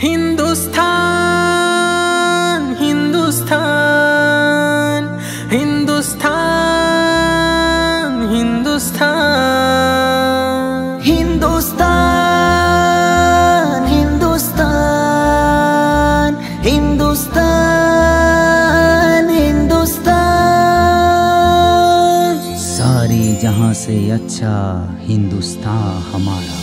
हिंदुस्तान हिंदुस्तान हिंदुस्तान हिंदुस्तान हिंदुस्तान हिंदुस्तान हिंदुस्तान हिंदुस्तान सारे जहां से अच्छा हिंदुस्तान हमारा।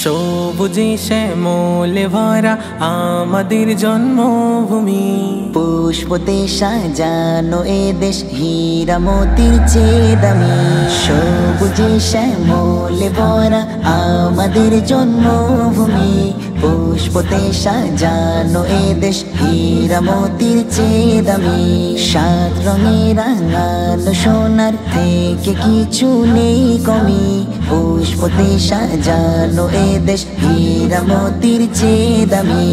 সবুজে শ্যামলে ভরা আমাদের জন্মভূমি, পুষ্পতে সাজানো এ দেশ হীরা মোতির চেয়ে দামি। সবুজে শ্যামলে ভরা আমাদের জন্মভূমি, পুষ্পতে সাজানো এ দেশ হীরা মোতির চেয়ে দামি। সাত রঙে রাঙানো সোনার থেকে কিছু নেই কমি, পুষ্পতে সাজানো এ দেশ হীরা মোতির চেয়ে দামি।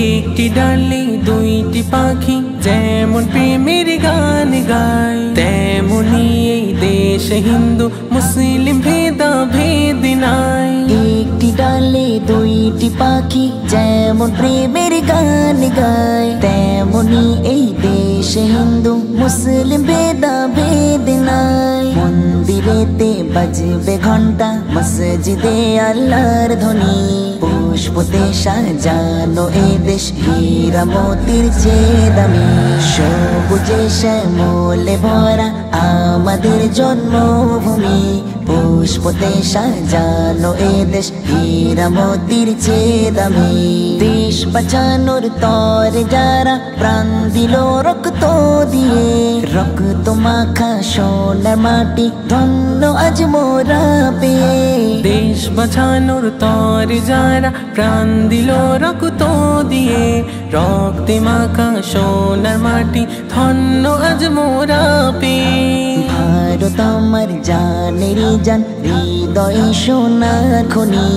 একটি ডালে দুইটি পাখি যেমন প্রেমের গান গায়, তেমনি এই দেশে হিন্দু মুসলিম ভেদাভেদ নাই। একটি ডালে দুইটি পাখি যেমন প্রেমের গান গায়, তেমনি এই দেশে হিন্দু মুসলিম ভেদাভেদ নাই। মন্দিরেতে বাজবে ঘন্টা, মসজিদে আল্লাহর ধ্বনি, পুষ্পতে সাজানো এ দেশ হীরা মোতির চেয়ে দামি। সবুজে শ্যামলে ভরা আমাদের জন্মভূমি, পুষ্পতে সাজানো এ দেশ হীরা মোতির চেয়ে দামি। দেশ বাঁচানোর তরে যারা প্রাণ দিল রক্ত দিয়ে, রক্ত মাখা সোনার মাটি ধন্য আজ মোরা পেয়ে। দেশ বাঁচানোর তরে যারা প্রাণ দিল রক্ত দিয়ে, রক্তে মাখা সোনার মাটি ধন্য আজ মোরা পেয়ে। ভারত আমার জানেরই জান, হৃদয়ে সোনার খনি,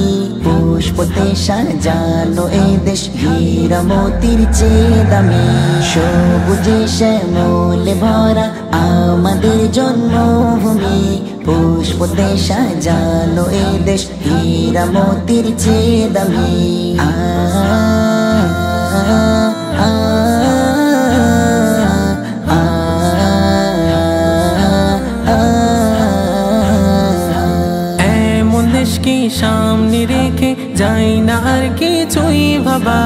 পুষ্পতে সাজানো এ দেশ হীরা মোতির চেয়ে দামি। সবুজে শ্যামলে ভরা আমাদের জন্মভূমি, পুষ্পতে সাজানো এ দেশ হীরা মোতির চেয়ে দামি। দেশকে সামনে রেখে যাই না আর কিছুই ভাবা,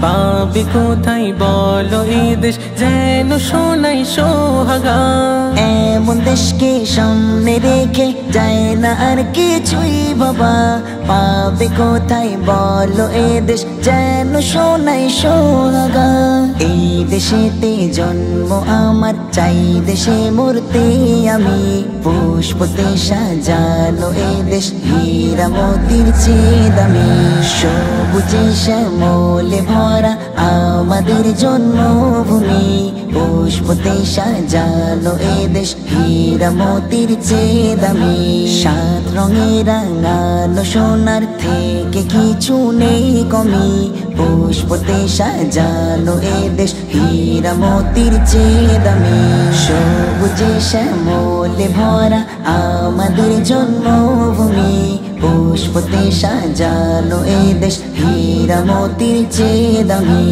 পাবে কোথায় বলো এ দেশ যেন সোনাই সোহাগা। এমন দেশকে সামনে রেখে যায় না আর কিছুই বাবা, পাবে কোথায় বলো এ দেশ যেন সোনাই সোহাগা। এই দেশেতে জন্ম আমার, চাই দেশে মরতে আমি, পুষ্পতে সাজানো এ দেশ হীরা মোতির চেয়ে দামি। সবুজে শ্যামলে ভরা আমাদের জন্মভূমি, পুষ্পতে সাজানো এ দেশ হীরা মোতির চেয়ে দামি। সাত রঙে রাঙানো সোনার থেকে কিছু নেই কমি, পুষ্পতে সাজানো এ দেশ হীরা মোতির চেয়ে দামি। সবুজে শ্যামলে ভরা আমাদের জন্মভূমি, পুষ্পতে সাজানো এ দেশ হীরা মোতির চেয়ে দামি।